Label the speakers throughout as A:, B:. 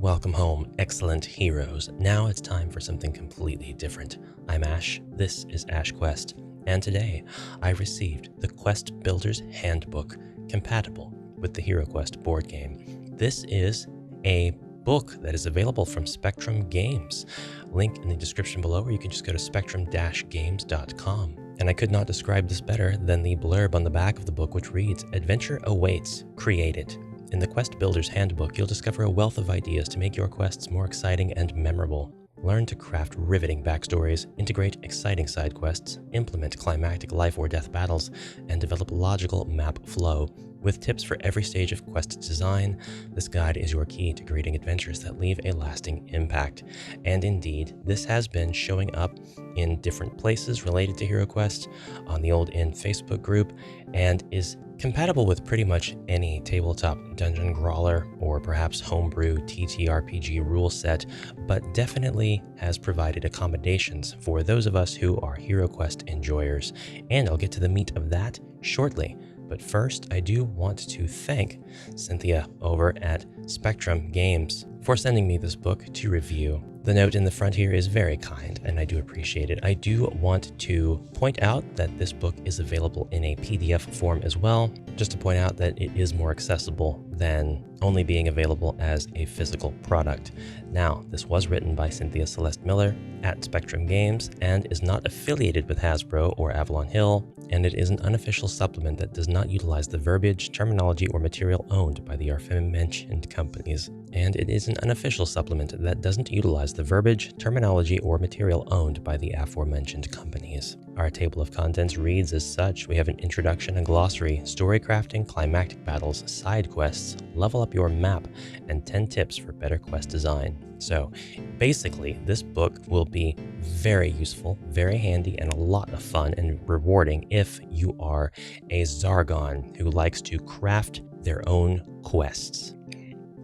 A: Welcome home, excellent heroes. Now it's time for something completely different. I'm Ash, this is HeroQuest, and today I received the Quest Builder's Handbook compatible with the HeroQuest board game. This is a book that is available from Spectrum Games. Link in the description below, or you can just go to spectrum-games.com. And I could not describe this better than the blurb on the back of the book, which reads, "Adventure awaits, create it." In the Quest Builder's Handbook, you'll discover a wealth of ideas to make your quests more exciting and memorable. Learn to craft riveting backstories, integrate exciting side quests, implement climactic life or death battles, and develop logical map flow. With tips for every stage of quest design, this guide is your key to creating adventures that leave a lasting impact. And indeed, this has been showing up in different places related to HeroQuest, on the Old Inn Facebook group, and is compatible with pretty much any tabletop dungeon crawler or perhaps homebrew TTRPG rule set, but definitely has provided accommodations for those of us who are HeroQuest enjoyers. And I'll get to the meat of that shortly. But first, I do want to thank Cynthia over at Spectrum Games for sending me this book to review. The note in the front here is very kind, and I do appreciate it. I do want to point out that this book is available in a PDF form as well, just to point out that it is more accessible than only being available as a physical product. Now, this was written by Cynthia Celeste Miller at Spectrum Games and is not affiliated with Hasbro or Avalon Hill, and it is an unofficial supplement that does not utilize the verbiage, terminology, or material owned by the aforementioned companies. And it is an unofficial supplement that doesn't utilize the verbiage, terminology, or material owned by the aforementioned companies. Our table of contents reads as such. We have an introduction, a glossary, story crafting, climactic battles, side quests, level up your map, and 10 tips for better quest design. So basically, this book will be very useful, very handy, and a lot of fun and rewarding if you are a Zargon who likes to craft their own quests.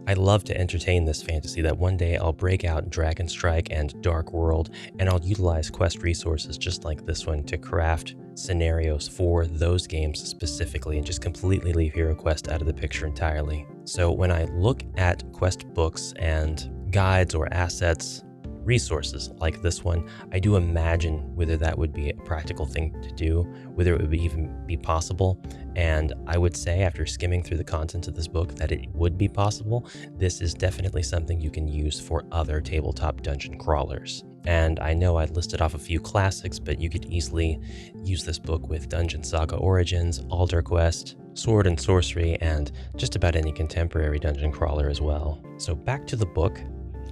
A: I love to entertain this fantasy that one day I'll break out Dragon Strike and Dark World, and I'll utilize quest resources just like this one to craft scenarios for those games specifically and just completely leave HeroQuest out of the picture entirely. So when I look at quest books and guides or assets, resources like this one, I do imagine whether that would be a practical thing to do, whether it would even be possible. And I would say, after skimming through the contents of this book, that it would be possible. This is definitely something you can use for other tabletop dungeon crawlers. And I know I listed off a few classics, but you could easily use this book with Dungeon Saga Origins, Alder Quest, Sword and Sorcery, and just about any contemporary dungeon crawler as well. So back to the book.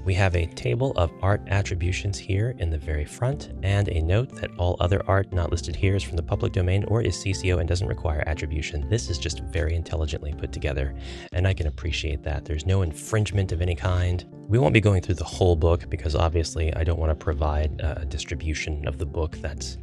A: We have a table of art attributions here in the very front, and a note that all other art not listed here is from the public domain or is CCO and doesn't require attribution. This is just very intelligently put together, and I can appreciate that. There's no infringement of any kind. We won't be going through the whole book because obviously I don't want to provide a distribution of the book that's,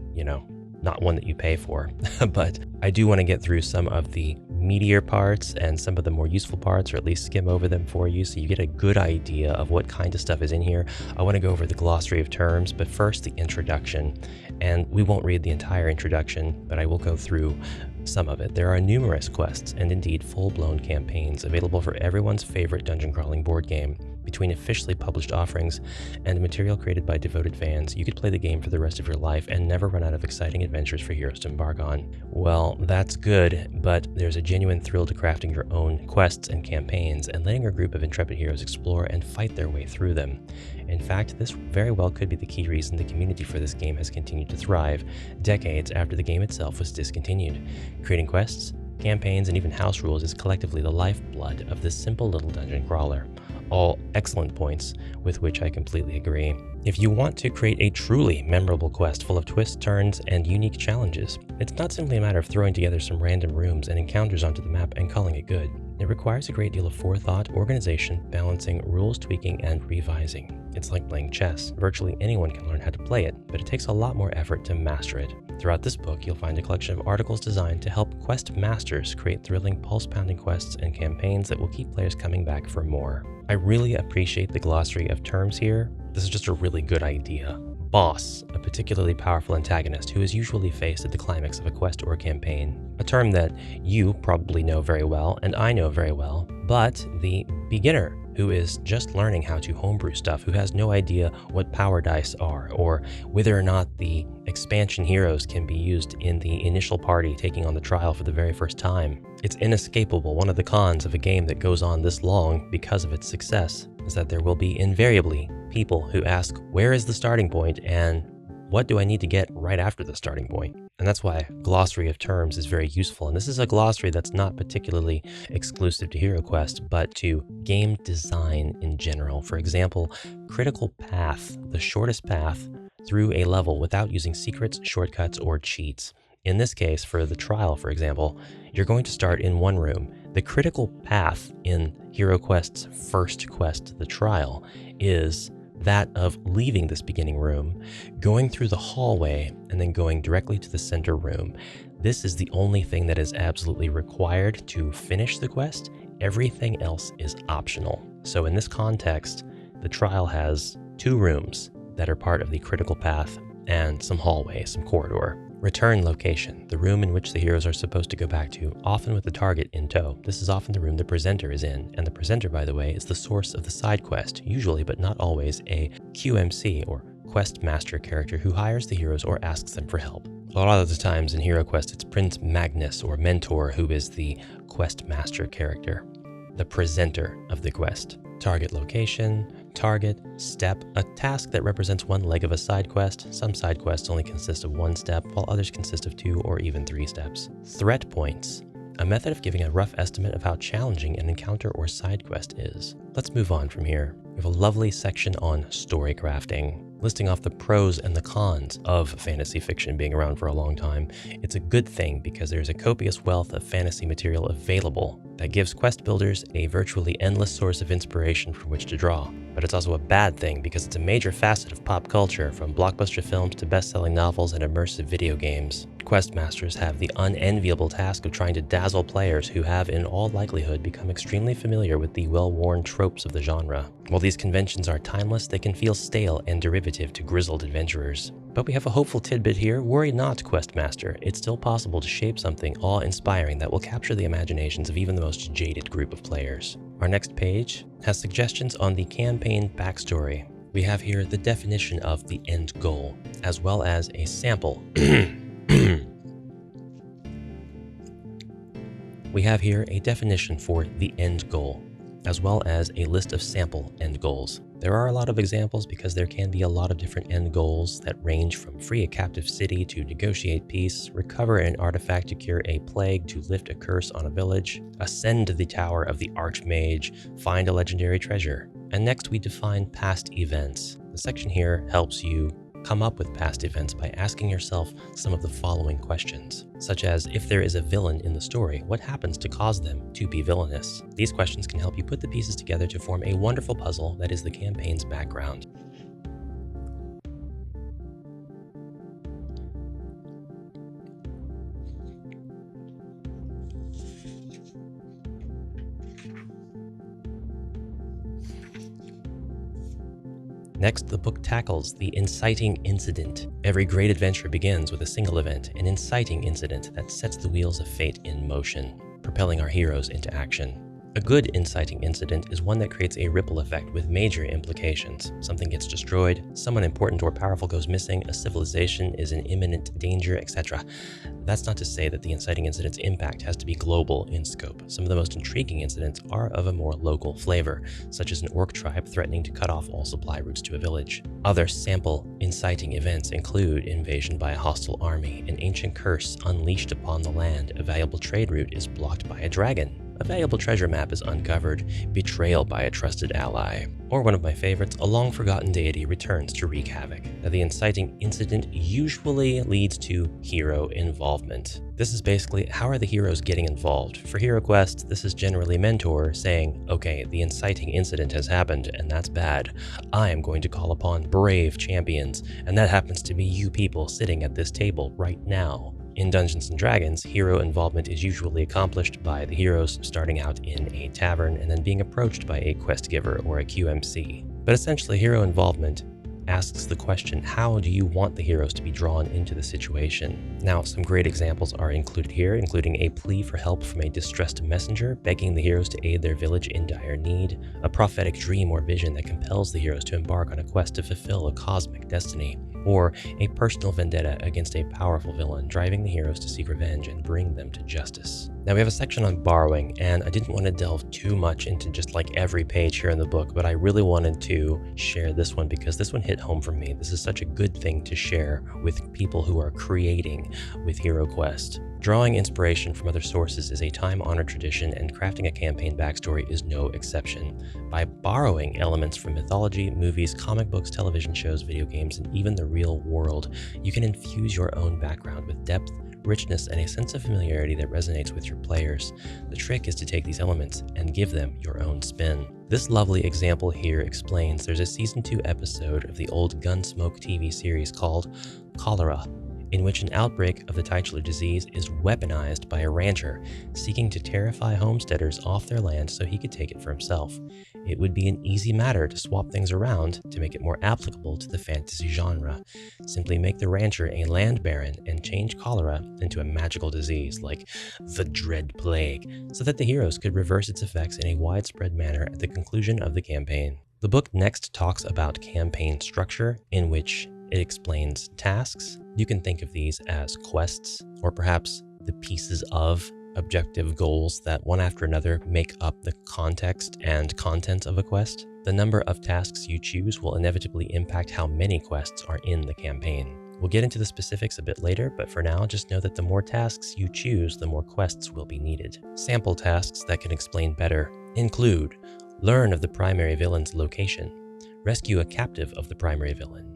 A: not one that you pay for. But I do want to get through some of the meatier parts and some of the more useful parts, or at least skim over them for you so you get a good idea of what kind of stuff is in here. I want to go over the glossary of terms, but first the introduction. And we won't read the entire introduction, but I will go through some of it. There are numerous quests and indeed full-blown campaigns available for everyone's favorite dungeon crawling board game. Between officially published offerings and material created by devoted fans, you could play the game for the rest of your life and never run out of exciting adventures for heroes to embark on. Well, that's good, but there's a genuine thrill to crafting your own quests and campaigns and letting your group of intrepid heroes explore and fight their way through them. In fact, this very well could be the key reason the community for this game has continued to thrive, decades after the game itself was discontinued. Creating quests, campaigns, and even house rules is collectively the lifeblood of this simple little dungeon crawler. All excellent points with which I completely agree. If you want to create a truly memorable quest full of twists, turns, and unique challenges, it's not simply a matter of throwing together some random rooms and encounters onto the map and calling it good. It requires a great deal of forethought, organization, balancing, rules tweaking, and revising. It's like playing chess. Virtually anyone can learn how to play it, but it takes a lot more effort to master it. Throughout this book, you'll find a collection of articles designed to help quest masters create thrilling, pulse-pounding quests and campaigns that will keep players coming back for more. I really appreciate the glossary of terms here. This is just a really good idea. Boss, a particularly powerful antagonist who is usually faced at the climax of a quest or a campaign. A term that you probably know very well, and I know very well, but the beginner who is just learning how to homebrew stuff, who has no idea what power dice are, or whether or not the expansion heroes can be used in the initial party taking on the trial for the very first time. It's inescapable. One of the cons of a game that goes on this long because of its success is that there will be invariably people who ask, where is the starting point, and what do I need to get right after the starting point? And that's why Glossary of Terms is very useful. And this is a glossary that's not particularly exclusive to HeroQuest, but to game design in general. For example, critical path, the shortest path through a level without using secrets, shortcuts, or cheats. In this case, for the trial, for example, you're going to start in one room. The critical path in HeroQuest's first quest, the trial, is that of leaving this beginning room, going through the hallway, and then going directly to the center room. This is the only thing that is absolutely required to finish the quest. Everything else is optional. So in this context, the trial has 2 rooms that are part of the critical path and some hallway, some corridor. Return location, the room in which the heroes are supposed to go back to, often with the target in tow. This is often the room the presenter is in, and the presenter, by the way, is the source of the side quest, usually but not always a QMC or quest master character who hires the heroes or asks them for help. A lot of the times in HeroQuest, it's Prince Magnus or Mentor who is the quest master character, the presenter of the quest. Target location, target, step, a task that represents one leg of a side quest. Some side quests only consist of 1 step, while others consist of 2 or even 3 steps. Threat points, a method of giving a rough estimate of how challenging an encounter or side quest is. Let's move on from here. We have a lovely section on story crafting, listing off the pros and the cons of fantasy fiction being around for a long time. It's a good thing because there's a copious wealth of fantasy material available that gives quest builders a virtually endless source of inspiration from which to draw. But it's also a bad thing because it's a major facet of pop culture, from blockbuster films to best-selling novels and immersive video games. Quest masters have the unenviable task of trying to dazzle players who have, in all likelihood, become extremely familiar with the well-worn tropes of the genre. While these conventions are timeless, they can feel stale and derivative to grizzled adventurers. But we have a hopeful tidbit here. Worry not, Questmaster. It's still possible to shape something awe-inspiring that will capture the imaginations of even the most jaded group of players. Our next page has suggestions on the campaign backstory. We have here the definition of the end goal, as well as a sample. We have here a definition for the end goal, as well as a list of sample end goals. There are a lot of examples because there can be a lot of different end goals that range from free a captive city to negotiate peace, recover an artifact to cure a plague to lift a curse on a village, ascend to the tower of the Archmage, find a legendary treasure. And next we define past events. The section here helps you come up with past events by asking yourself some of the following questions, such as, if there is a villain in the story, what happens to cause them to be villainous? These questions can help you put the pieces together to form a wonderful puzzle that is the campaign's background. Next, the book tackles the inciting incident. Every great adventure begins with a single event, an inciting incident that sets the wheels of fate in motion, propelling our heroes into action. A good inciting incident is one that creates a ripple effect with major implications. Something gets destroyed, someone important or powerful goes missing, a civilization is in imminent danger, etc. That's not to say that the inciting incident's impact has to be global in scope. Some of the most intriguing incidents are of a more local flavor, such as an orc tribe threatening to cut off all supply routes to a village. Other sample inciting events include invasion by a hostile army, an ancient curse unleashed upon the land, a valuable trade route is blocked by a dragon, a valuable treasure map is uncovered, betrayal by a trusted ally, or one of my favorites, a long-forgotten deity returns to wreak havoc. Now, the inciting incident usually leads to hero involvement. This is basically, how are the heroes getting involved? For HeroQuest, this is generally Mentor saying, okay, the inciting incident has happened, and that's bad. I am going to call upon brave champions, and that happens to be you people sitting at this table right now. In Dungeons & Dragons, hero involvement is usually accomplished by the heroes starting out in a tavern and then being approached by a quest giver or a QMC. But essentially, hero involvement asks the question, how do you want the heroes to be drawn into the situation? Now, some great examples are included here, including a plea for help from a distressed messenger, begging the heroes to aid their village in dire need, a prophetic dream or vision that compels the heroes to embark on a quest to fulfill a cosmic destiny, or a personal vendetta against a powerful villain, driving the heroes to seek revenge and bring them to justice. Now we have a section on borrowing, and I didn't want to delve too much into just like every page here in the book, but I really wanted to share this one because this one hit home for me. This is such a good thing to share with people who are creating with HeroQuest. Drawing inspiration from other sources is a time-honored tradition, and crafting a campaign backstory is no exception. By borrowing elements from mythology, movies, comic books, television shows, video games, and even the real world, you can infuse your own background with depth, richness, and a sense of familiarity that resonates with your players. The trick is to take these elements and give them your own spin. This lovely example here explains there's a season 2 episode of the old Gunsmoke TV series called Cholera, in which an outbreak of the titular disease is weaponized by a rancher seeking to terrify homesteaders off their land so he could take it for himself. It would be an easy matter to swap things around to make it more applicable to the fantasy genre. Simply make the rancher a land baron and change cholera into a magical disease like the Dread Plague, so that the heroes could reverse its effects in a widespread manner at the conclusion of the campaign. The book next talks about campaign structure, in which it explains tasks. You can think of these as quests, or perhaps the pieces of objective goals that one after another make up the context and content of a quest. The number of tasks you choose will inevitably impact how many quests are in the campaign. We'll get into the specifics a bit later, but for now, just know that the more tasks you choose, the more quests will be needed. Sample tasks that can explain better include: learn of the primary villain's location, rescue a captive of the primary villain,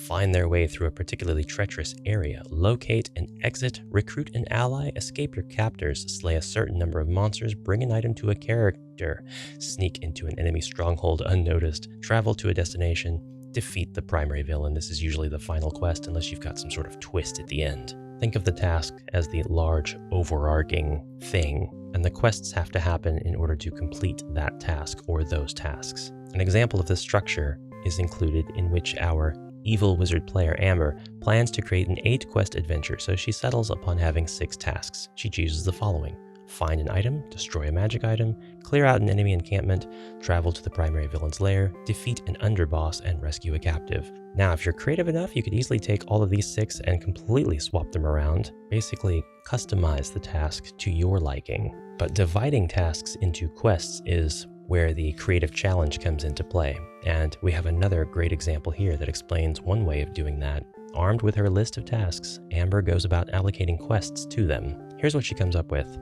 A: find their way through a particularly treacherous area, locate and exit, recruit an ally, escape your captors, slay a certain number of monsters, bring an item to a character, sneak into an enemy stronghold unnoticed, travel to a destination, defeat the primary villain. This is usually the final quest unless you've got some sort of twist at the end. Think of the task as the large overarching thing, and the quests have to happen in order to complete that task or those tasks. An example of this structure is included in which our evil wizard player Amber plans to create an 8-quest adventure, so she settles upon having 6 tasks. She chooses the following: find an item, destroy a magic item, clear out an enemy encampment, travel to the primary villain's lair, defeat an underboss, and rescue a captive. Now, if you're creative enough, you could easily take all of these 6 and completely swap them around, basically customize the task to your liking. But dividing tasks into quests is where the creative challenge comes into play. And we have another great example here that explains one way of doing that. Armed with her list of tasks, Amber goes about allocating quests to them. Here's what she comes up with.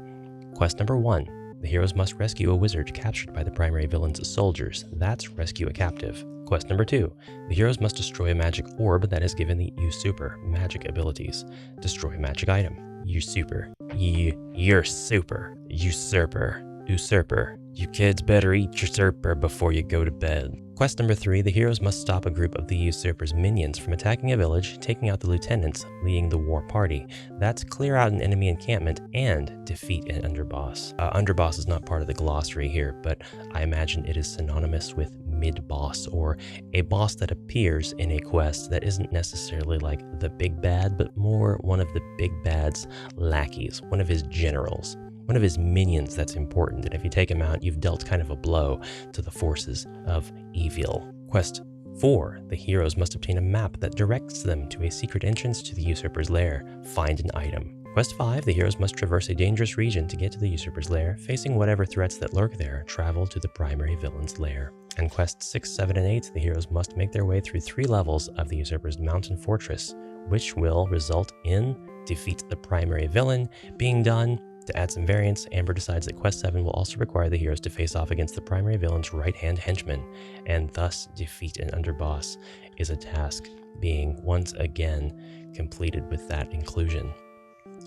A: Quest number 1. The heroes must rescue a wizard captured by the primary villain's soldiers. That's rescue a captive. Quest number 2. The heroes must destroy a magic orb that has given the usurper magic abilities. Destroy a magic item. Usurper. Usurper. You kids better eat usurper before you go to bed. Quest number 3, the heroes must stop a group of the usurper's minions from attacking a village, taking out the lieutenants, leading the war party. That's clear out an enemy encampment and defeat an underboss. Underboss is not part of the glossary here, but I imagine it is synonymous with mid-boss, or a boss that appears in a quest that isn't necessarily like the big bad, but more one of the big bad's lackeys, one of his generals, one of his minions that's important, and if you take him out, you've dealt kind of a blow to the forces of evil. Quest 4. The heroes must obtain a map that directs them to a secret entrance to the usurper's lair. Find an item. Quest 5. The heroes must traverse a dangerous region to get to the usurper's lair. Facing whatever threats that lurk there, travel to the primary villain's lair. And Quests 6, 7, and 8. The heroes must make their way through 3 levels of the usurper's mountain fortress, which will result in defeat the primary villain. Being done. To add some variance, Amber decides that Quest 7 will also require the heroes to face off against the primary villain's right-hand henchman, and thus defeat an underboss is a task being once again completed with that inclusion.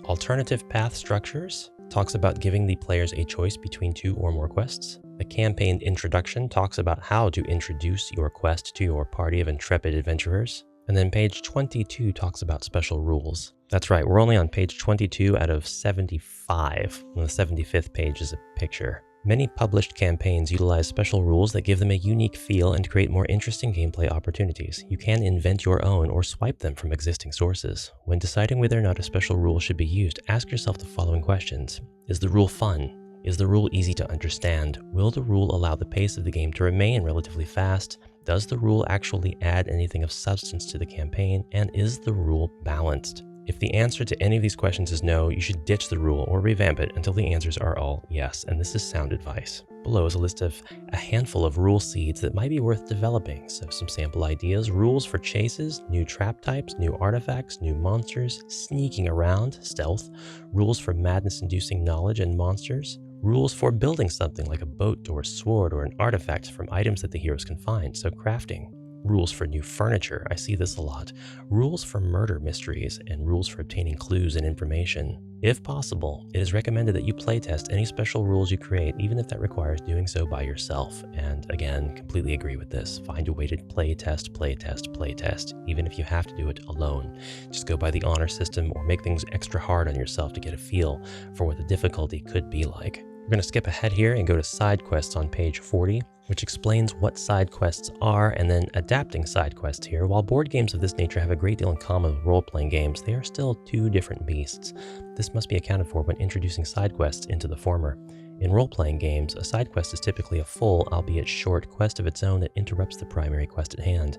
A: Alternative path structures talks about giving the players a choice between 2 or more quests. The campaign introduction talks about how to introduce your quest to your party of intrepid adventurers. And then page 22 talks about special rules. That's right, we're only on page 22 out of 75. On the 75th page is a picture. Many published campaigns utilize special rules that give them a unique feel and create more interesting gameplay opportunities. You can invent your own or swipe them from existing sources. When deciding whether or not a special rule should be used, ask yourself the following questions. Is the rule fun? Is the rule easy to understand? Will the rule allow the pace of the game to remain relatively fast? Does the rule actually add anything of substance to the campaign? And is the rule balanced? If the answer to any of these questions is no, you should ditch the rule or revamp it until the answers are all yes, and this is sound advice. Below is a list of a handful of rule seeds that might be worth developing, so some sample ideas: rules for chases, new trap types, new artifacts, new monsters, sneaking around, stealth, rules for madness-inducing knowledge and monsters, rules for building something like a boat or a sword or an artifact from items that the heroes can find, so crafting. Rules for new furniture, I see this a lot. Rules for murder mysteries, and rules for obtaining clues and information. If possible, it is recommended that you playtest any special rules you create, even if that requires doing so by yourself. And again, completely agree with this. Find a way to playtest, even if you have to do it alone. Just go by the honor system or make things extra hard on yourself to get a feel for what the difficulty could be like. We're going to skip ahead here and go to side quests on page 40, which explains what side quests are, and then adapting side quests here. While board games of this nature have a great deal in common with role-playing games, they are still two different beasts. This must be accounted for when introducing side quests into the former. In role-playing games, a side quest is typically a full, albeit short, quest of its own that interrupts the primary quest at hand.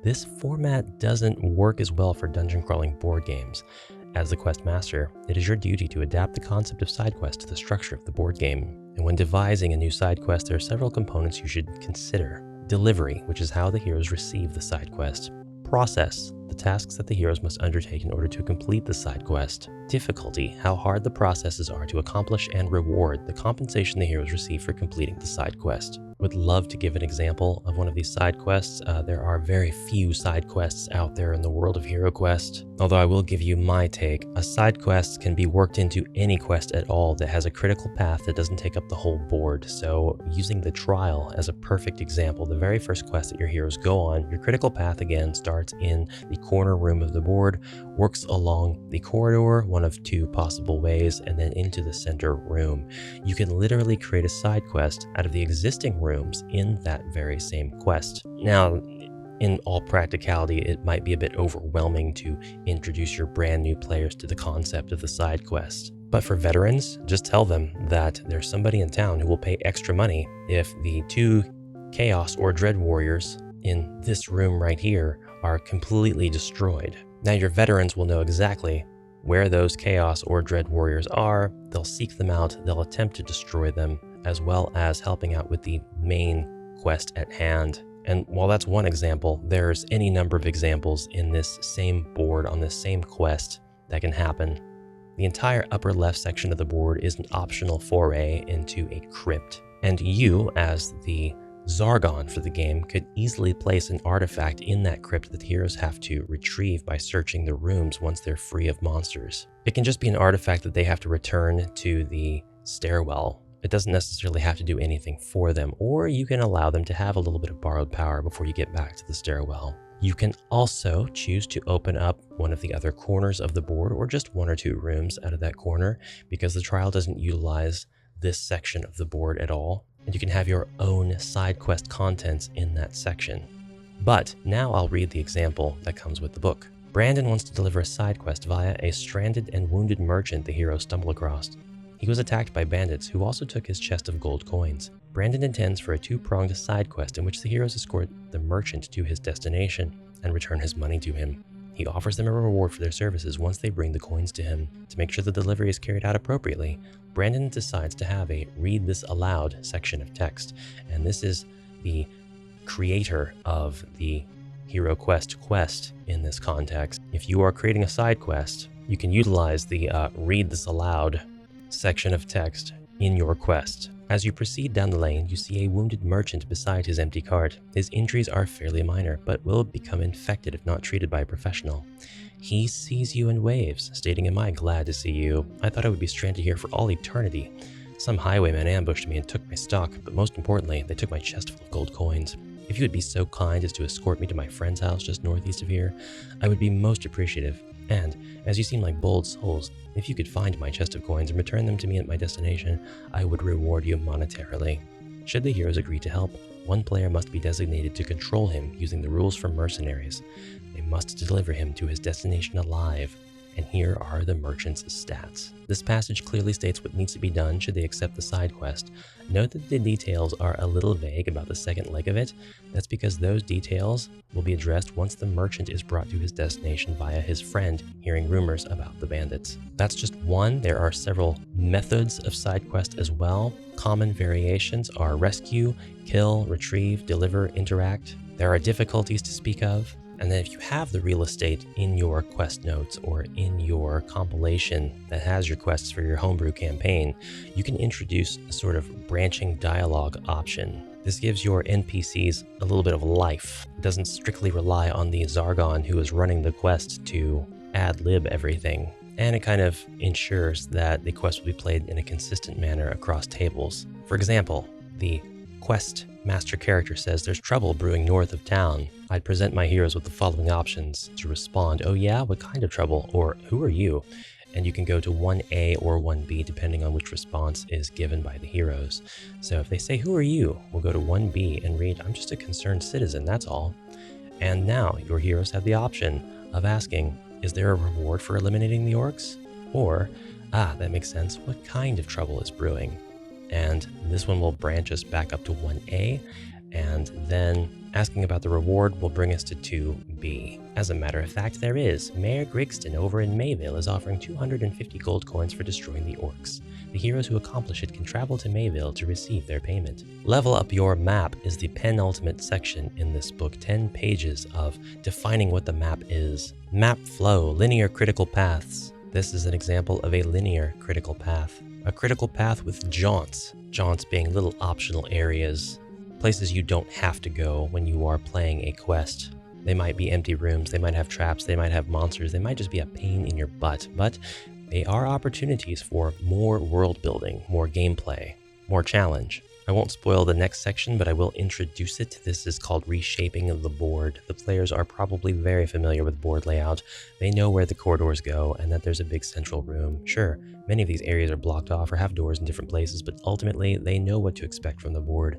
A: This format doesn't work as well for dungeon-crawling board games. As the quest master, it is your duty to adapt the concept of side quest to the structure of the board game. And when devising a new side quest, there are several components you should consider. Delivery, which is how the heroes receive the side quest. Process, the tasks that the heroes must undertake in order to complete the side quest. Difficulty, how hard the processes are to accomplish, and reward, the compensation the heroes receive for completing the side quest. Would love to give an example of one of these side quests. There are very few side quests out there in the world of HeroQuest. Although I will give you my take, a side quest can be worked into any quest at all that has a critical path that doesn't take up the whole board. So using the trial as a perfect example, the very first quest that your heroes go on, your critical path again starts in the corner room of the board, works along the corridor, one of two possible ways, and then into the center room. You can literally create a side quest out of the existing rooms in that very same quest. Now, in all practicality, it might be a bit overwhelming to introduce your brand new players to the concept of the side quest. But for veterans, just tell them that there's somebody in town who will pay extra money if the two Chaos or Dread Warriors in this room right here are completely destroyed. Now your veterans will know exactly where those Chaos or Dread Warriors are. They'll seek them out, they'll attempt to destroy them, as well as helping out with the main quest at hand. And while that's one example, there's any number of examples in this same board on this same quest that can happen. The entire upper left section of the board is an optional foray into a crypt, and you, as the Zargon for the game, could easily place an artifact in that crypt that the heroes have to retrieve by searching the rooms once they're free of monsters. It can just be an artifact that they have to return to the stairwell. It doesn't necessarily have to do anything for them, or you can allow them to have a little bit of borrowed power before you get back to the stairwell. You can also choose to open up one of the other corners of the board, or just one or two rooms out of that corner, because the trial doesn't utilize this section of the board at all, and you can have your own side quest contents in that section. But now I'll read the example that comes with the book. Brandon wants to deliver a side quest via a stranded and wounded merchant the heroes stumble across. He was attacked by bandits who also took his chest of gold coins. Brandon intends for a two-pronged side quest in which the heroes escort the merchant to his destination and return his money to him. He offers them a reward for their services once they bring the coins to him. To make sure the delivery is carried out appropriately, Brandon decides to have a read this aloud section of text, and this is the creator of the HeroQuest quest in this context. If you are creating a side quest, you can utilize the read this aloud section of text in your quest. As you proceed down the lane, you see a wounded merchant beside his empty cart. His injuries are fairly minor, but will become infected if not treated by a professional. He sees you and waves, stating, "Am I glad to see you? I thought I would be stranded here for all eternity. Some highwaymen ambushed me and took my stock, but most importantly, they took my chest full of gold coins. If you would be so kind as to escort me to my friend's house just northeast of here, I would be most appreciative. And as you seem like bold souls, if you could find my chest of coins and return them to me at my destination, I would reward you monetarily. Should the heroes agree to help, one player must be designated to control him using the rules for mercenaries. They must deliver him to his destination alive. And here are the merchant's stats. This passage clearly states what needs to be done should they accept the side quest. Note that the details are a little vague about the second leg of it. That's because those details will be addressed once the merchant is brought to his destination via his friend hearing rumors about the bandits. That's just one. There are several methods of side quest as well. Common variations are rescue, kill, retrieve, deliver, interact. There are difficulties to speak of. And then if you have the real estate in your quest notes or in your compilation that has your quests for your homebrew campaign, you can introduce a sort of branching dialogue option. This gives your NPCs a little bit of life. It doesn't strictly rely on the Zargon who is running the quest to ad-lib everything. And it kind of ensures that the quest will be played in a consistent manner across tables. For example, the quest master character says there's trouble brewing north of town. I'd present my heroes with the following options to respond. Oh yeah, what kind of trouble? Or who are you? And you can go to 1A or 1B depending on which response is given by the heroes. So if they say, who are you? We'll go to 1B and read, I'm just a concerned citizen, that's all. And now your heroes have the option of asking, is there a reward for eliminating the orcs? Or, that makes sense, what kind of trouble is brewing? And this one will branch us back up to 1A, and then asking about the reward will bring us to 2B. As a matter of fact, there is. Mayor Grigston over in Mayville is offering 250 gold coins for destroying the orcs. The heroes who accomplish it can travel to Mayville to receive their payment. Level Up Your Map is the penultimate section in this book, 10 pages of defining what the map is. Map flow, linear critical paths. This is an example of a linear critical path. A critical path with jaunts. Jaunts being little optional areas, places you don't have to go when you are playing a quest. They might be empty rooms, they might have traps, they might have monsters, they might just be a pain in your butt, but they are opportunities for more world building, more gameplay, more challenge. I won't spoil the next section, but I will introduce it. This is called Reshaping of the Board. The players are probably very familiar with board layout. They know where the corridors go and that there's a big central room. Sure, many of these areas are blocked off or have doors in different places, but ultimately they know what to expect from the board.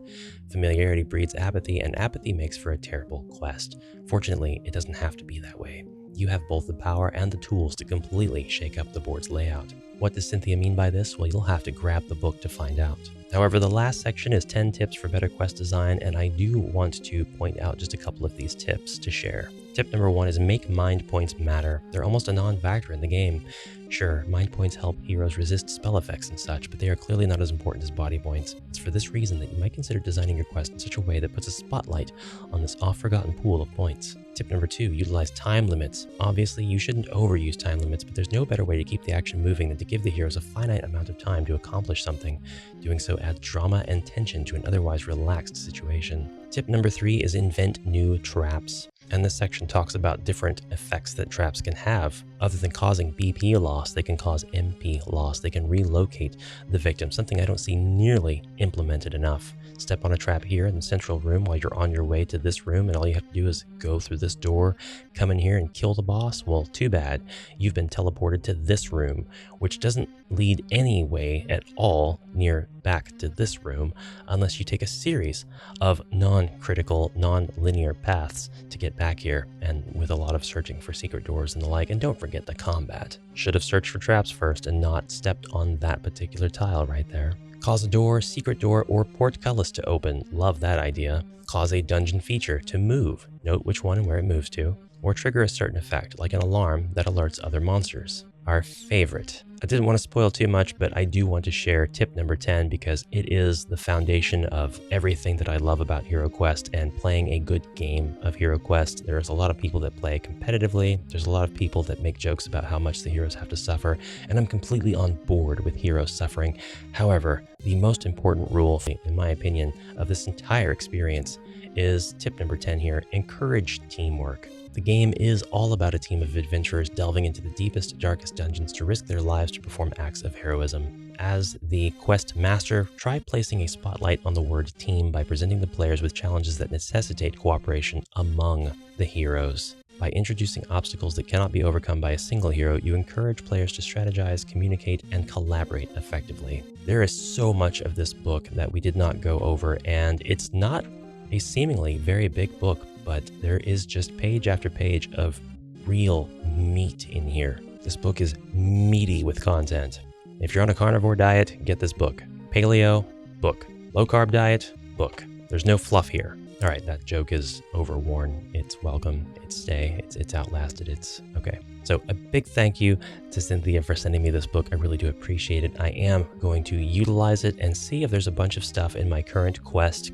A: Familiarity breeds apathy, and apathy makes for a terrible quest. Fortunately, it doesn't have to be that way. You have both the power and the tools to completely shake up the board's layout. What does Cynthia mean by this? Well, you'll have to grab the book to find out. However, the last section is 10 tips for better quest design, and I do want to point out just a couple of these tips to share. Tip number 1 is make mind points matter. They're almost a non-factor in the game. Sure, mind points help heroes resist spell effects and such, but they are clearly not as important as body points. It's for this reason that you might consider designing your quest in such a way that puts a spotlight on this oft-forgotten pool of points. Tip number 2, utilize time limits. Obviously, you shouldn't overuse time limits, but there's no better way to keep the action moving than to give the heroes a finite amount of time to accomplish something. Doing so adds drama and tension to an otherwise relaxed situation. Tip number 3 is invent new traps. And this section talks about different effects that traps can have. Other than causing BP loss, they can cause MP loss. They can relocate the victim, something I don't see nearly implemented enough. Step on a trap here in the central room while you're on your way to this room, and all you have to do is go through this door, come in here and kill the boss. Well, too bad. You've been teleported to this room, which doesn't lead any way at all near back to this room unless you take a series of non-critical, non-linear paths to get back here, and with a lot of searching for secret doors and the like. And don't forget the combat. Should have searched for traps first and not stepped on that particular tile right there. Cause a door, secret door, or portcullis to open. Love that idea. Cause a dungeon feature to move. Note which one and where it moves to. Or trigger a certain effect, like an alarm that alerts other monsters. Our favorite. I didn't want to spoil too much, but I do want to share tip number 10 because it is the foundation of everything that I love about HeroQuest and playing a good game of HeroQuest. There's a lot of people that play competitively. There's a lot of people that make jokes about how much the heroes have to suffer, and I'm completely on board with heroes suffering. However, the most important rule, in my opinion, of this entire experience is tip number 10 here: encourage teamwork. The game is all about a team of adventurers delving into the deepest, darkest dungeons to risk their lives to perform acts of heroism. As the quest master, try placing a spotlight on the word team by presenting the players with challenges that necessitate cooperation among the heroes. By introducing obstacles that cannot be overcome by a single hero, you encourage players to strategize, communicate, and collaborate effectively. There is so much of this book that we did not go over, and it's not a seemingly very big book, but there is just page after page of real meat in here. This book is meaty with content. If you're on a carnivore diet, get this book. Paleo, book. Low carb diet, book. There's no fluff here. All right, that joke is overworn. It's welcome. It's stay. It's outlasted. It's okay. So a big thank you to Cynthia for sending me this book. I really do appreciate it. I am going to utilize it and see if there's a bunch of stuff in my current quest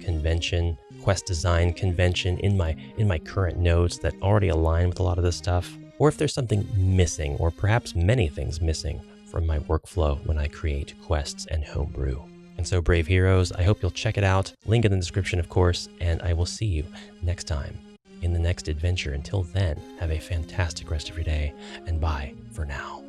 A: design convention in my current nodes that already align with a lot of this stuff, or if there's something missing, or perhaps many things missing from my workflow when I create quests and homebrew. And so, brave heroes, I hope you'll check it out. Link in the description, of course, and I will see you next time in the next adventure. Until then, have a fantastic rest of your day, and bye for now.